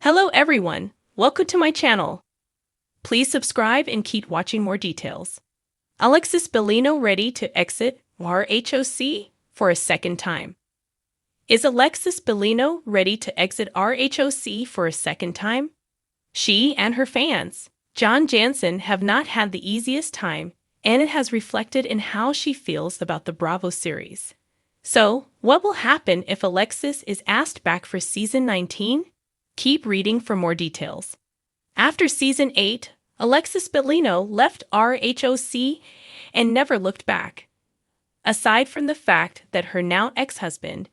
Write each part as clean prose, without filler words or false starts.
Hello everyone, welcome to my channel. Please subscribe and keep watching more details. Alexis Bellino ready to exit RHOC for a second time. Is Alexis Bellino ready to exit RHOC for a second time? She and her fans, John Jansen, have not had the easiest time, and it has reflected in how she feels about the Bravo series. So, what will happen if Alexis is asked back for season 19? Keep reading for more details. After season 8, Alexis Bellino left RHOC and never looked back. Aside from the fact that her now ex-husband,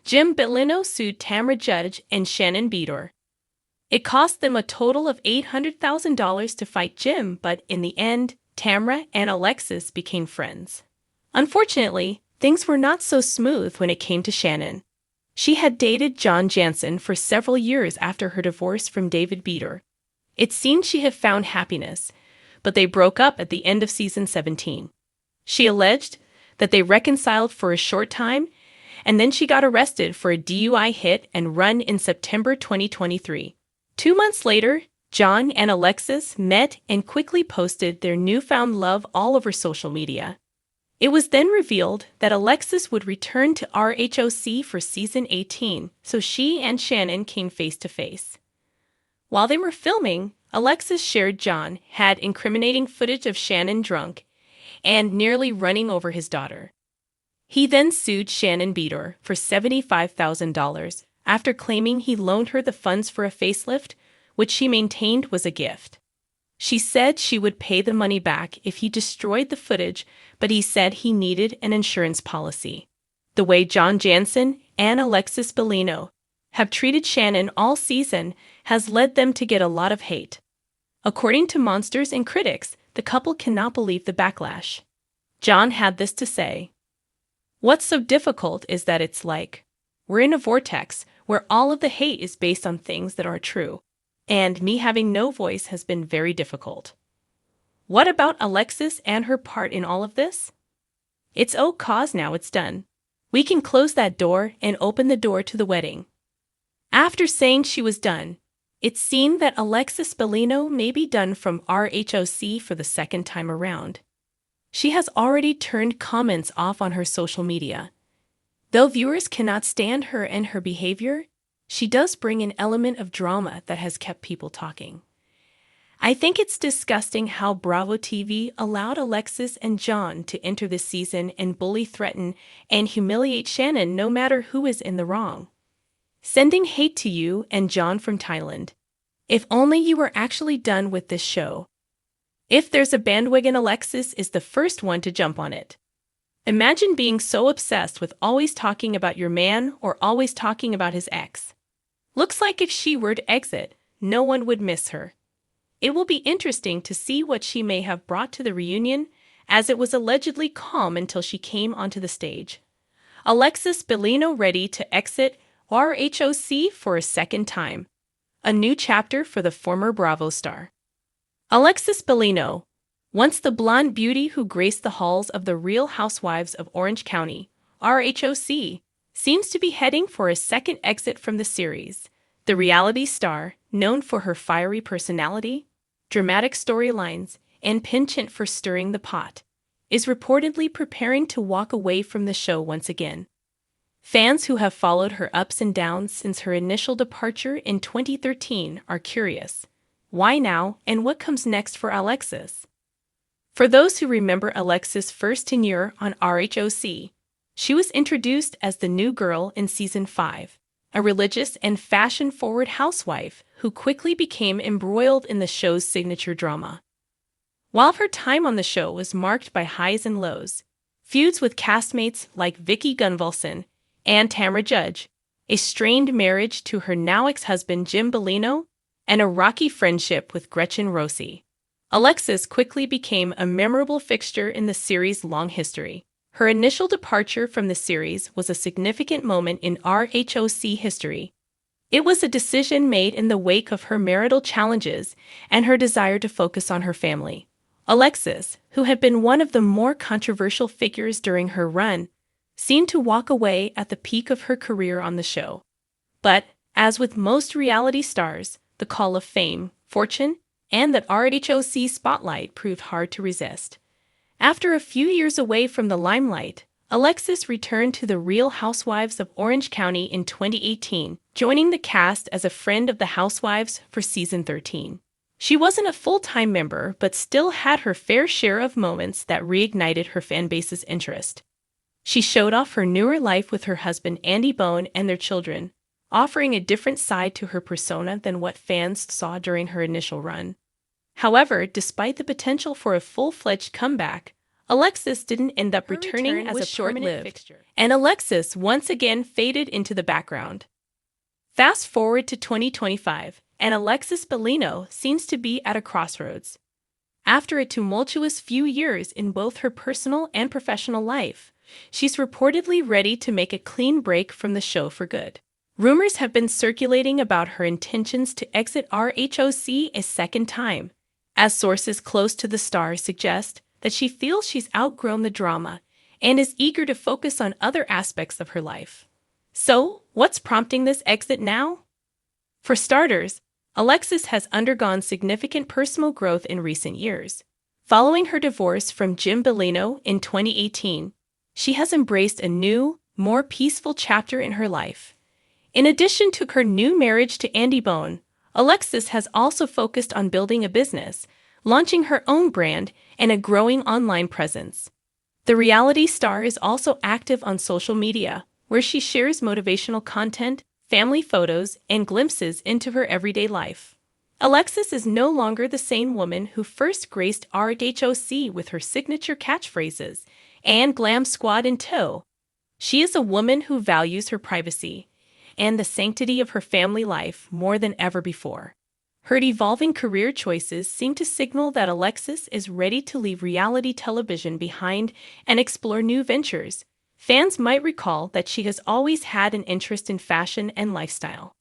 Jim Bellino, sued Tamra Judge and Shannon Beador. It cost them a total of $800,000 to fight Jim, but in the end, Tamra and Alexis became friends. Unfortunately, things were not so smooth when it came to Shannon. She had dated John Jansen for several years after her divorce from David Beador. It seemed she had found happiness, but they broke up at the end of season 17. She alleged that they reconciled for a short time, and then she got arrested for a DUI hit and run in September 2023. 2 months later, John and Alexis met and quickly posted their newfound love all over social media. It was then revealed that Alexis would return to RHOC for season 18, so she and Shannon came face to face. While they were filming, Alexis shared John had incriminating footage of Shannon drunk and nearly running over his daughter. He then sued Shannon Beador for $75,000 after claiming he loaned her the funds for a facelift, which she maintained was a gift. She said she would pay the money back if he destroyed the footage, but he said he needed an insurance policy. The way John Jansen and Alexis Bellino have treated Shannon all season has led them to get a lot of hate. According to monsters and critics, the couple cannot believe the backlash. John had this to say: "What's so difficult is that it's like we're in a vortex where all of the hate is based on things that are true. And me having no voice has been very difficult." What about Alexis and her part in all of this? It's oh cause now it's done. We can close that door and open the door to the wedding. After saying she was done, it seemed that Alexis Bellino may be done from RHOC for the second time around. She has already turned comments off on her social media. Though viewers cannot stand her and her behavior, she does bring an element of drama that has kept people talking. I think it's disgusting how Bravo TV allowed Alexis and John to enter this season and bully, threaten, and humiliate Shannon no matter who is in the wrong. Sending hate to you and John from Thailand. If only you were actually done with this show. If there's a bandwagon, Alexis is the first one to jump on it. Imagine being so obsessed with always talking about your man or always talking about his ex. Looks like if she were to exit, no one would miss her. It will be interesting to see what she may have brought to the reunion, as it was allegedly calm until she came onto the stage. Alexis Bellino ready to exit RHOC for a second time. A new chapter for the former Bravo star. Alexis Bellino, once the blonde beauty who graced the halls of the Real Housewives of Orange County, RHOC, seems to be heading for a second exit from the series. The reality star, known for her fiery personality, dramatic storylines, and penchant for stirring the pot, is reportedly preparing to walk away from the show once again. Fans who have followed her ups and downs since her initial departure in 2013 are curious. Why now, and what comes next for Alexis? For those who remember Alexis' first tenure on RHOC, she was introduced as the new girl in season 5, a religious and fashion-forward housewife who quickly became embroiled in the show's signature drama. While her time on the show was marked by highs and lows, feuds with castmates like Vicky Gunvalson and Tamra Judge, a strained marriage to her now ex-husband Jim Bellino, and a rocky friendship with Gretchen Rossi, Alexis quickly became a memorable fixture in the series' long history. Her initial departure from the series was a significant moment in RHOC history. It was a decision made in the wake of her marital challenges and her desire to focus on her family. Alexis, who had been one of the more controversial figures during her run, seemed to walk away at the peak of her career on the show. But As with most reality stars, the call of fame, fortune, and that RHOC spotlight proved hard to resist. After a few years away from the limelight, Alexis returned to the Real Housewives of Orange County in 2018, joining the cast as a friend of the Housewives for season 13. She wasn't a full-time member, but still had her fair share of moments that reignited her fanbase's interest. She showed off her newer life with her husband Andy Bone and their children, offering a different side to her persona than what fans saw during her initial run. However, despite the potential for a full-fledged comeback, Alexis didn't end up returning as a short-lived fixture, and Alexis once again faded into the background. Fast forward to 2025, and Alexis Bellino seems to be at a crossroads. After a tumultuous few years in both her personal and professional life, she's reportedly ready to make a clean break from the show for good. Rumors have been circulating about her intentions to exit RHOC a second time, as sources close to the star suggest that she feels she's outgrown the drama and is eager to focus on other aspects of her life. So, what's prompting this exit now? For starters, Alexis has undergone significant personal growth in recent years. Following her divorce from Jim Bellino in 2018, she has embraced a new, more peaceful chapter in her life. In addition to her new marriage to Andy Bone, Alexis has also focused on building a business, launching her own brand, and a growing online presence. The reality star is also active on social media, where she shares motivational content, family photos, and glimpses into her everyday life. Alexis is no longer the same woman who first graced RHOC with her signature catchphrases and glam squad in tow. She is a woman who values her privacy and the sanctity of her family life more than ever before. Her evolving career choices seem to signal that Alexis is ready to leave reality television behind and explore new ventures. Fans might recall that she has always had an interest in fashion and lifestyle.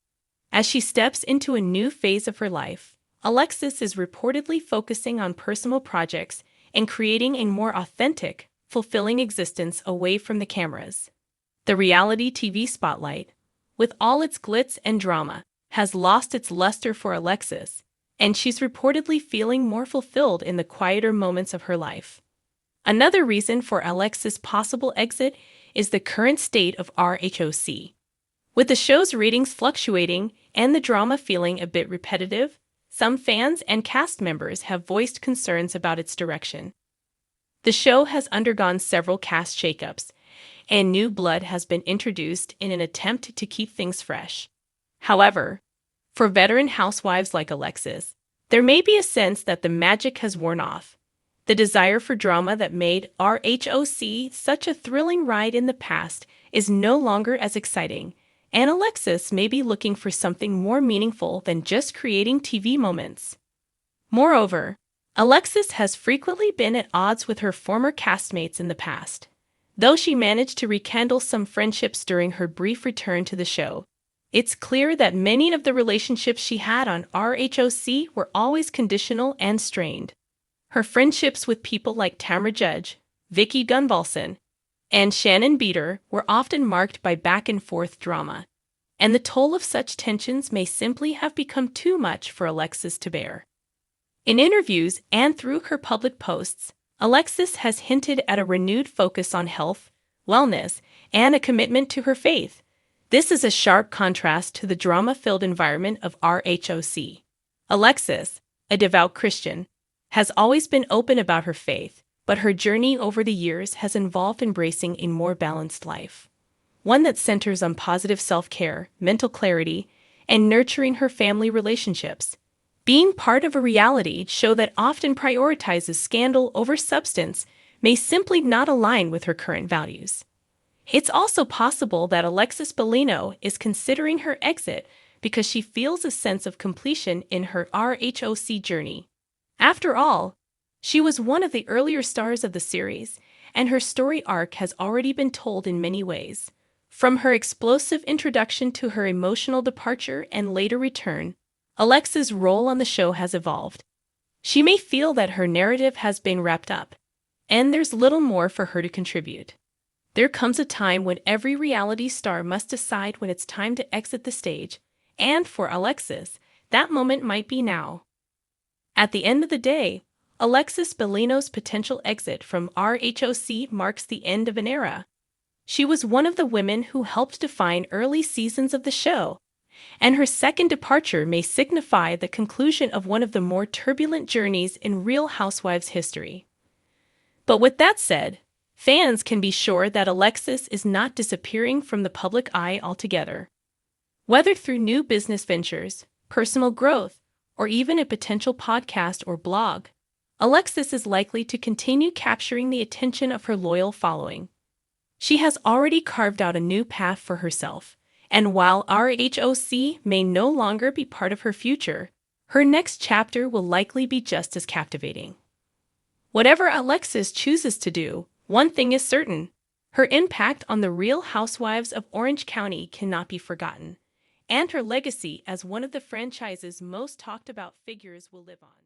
As she steps into a new phase of her life, Alexis is reportedly focusing on personal projects and creating a more authentic, fulfilling existence away from the cameras. The reality TV spotlight, with all its glitz and drama, has lost its luster for Alexis, and she's reportedly feeling more fulfilled in the quieter moments of her life. Another reason for Alexis' possible exit is the current state of RHOC. With the show's ratings fluctuating and the drama feeling a bit repetitive, some fans and cast members have voiced concerns about its direction. The show has undergone several cast shakeups, and new blood has been introduced in an attempt to keep things fresh. However, for veteran housewives like Alexis, there may be a sense that the magic has worn off. The desire for drama that made RHOC such a thrilling ride in the past is no longer as exciting, and Alexis may be looking for something more meaningful than just creating TV moments. Moreover, Alexis has frequently been at odds with her former castmates in the past. Though she managed to rekindle some friendships during her brief return to the show, it's clear that many of the relationships she had on RHOC were always conditional and strained. Her friendships with people like Tamra Judge, Vicky Gunvalson, and Shannon Beater were often marked by back-and-forth drama, and the toll of such tensions may simply have become too much for Alexis to bear. In interviews and through her public posts, Alexis has hinted at a renewed focus on health, wellness, and a commitment to her faith. This is a sharp contrast to the drama-filled environment of RHOC. Alexis, a devout Christian, has always been open about her faith, but her journey over the years has involved embracing a more balanced life, one that centers on positive self-care, mental clarity, and nurturing her family relationships. Being part of a reality show that often prioritizes scandal over substance may simply not align with her current values. It's also possible that Alexis Bellino is considering her exit because she feels a sense of completion in her RHOC journey. After all, she was one of the earlier stars of the series, and her story arc has already been told in many ways. From her explosive introduction to her emotional departure and later return, Alexis' role on the show has evolved. She may feel that her narrative has been wrapped up, and there's little more for her to contribute. There comes a time when every reality star must decide when it's time to exit the stage, And for Alexis, that moment might be now. At the end of the day, Alexis Bellino's potential exit from RHOC marks the end of an era. She was one of the women who helped define early seasons of the show, and her second departure may signify the conclusion of one of the more turbulent journeys in Real Housewives history. But with that said, fans can be sure that Alexis is not disappearing from the public eye altogether. Whether through new business ventures, personal growth, or even a potential podcast or blog, Alexis is likely to continue capturing the attention of her loyal following. She has already carved out a new path for herself, and while RHOC may no longer be part of her future, her next chapter will likely be just as captivating. Whatever Alexis chooses to do, one thing is certain: her impact on the Real Housewives of Orange County cannot be forgotten, and her legacy as one of the franchise's most talked about figures will live on.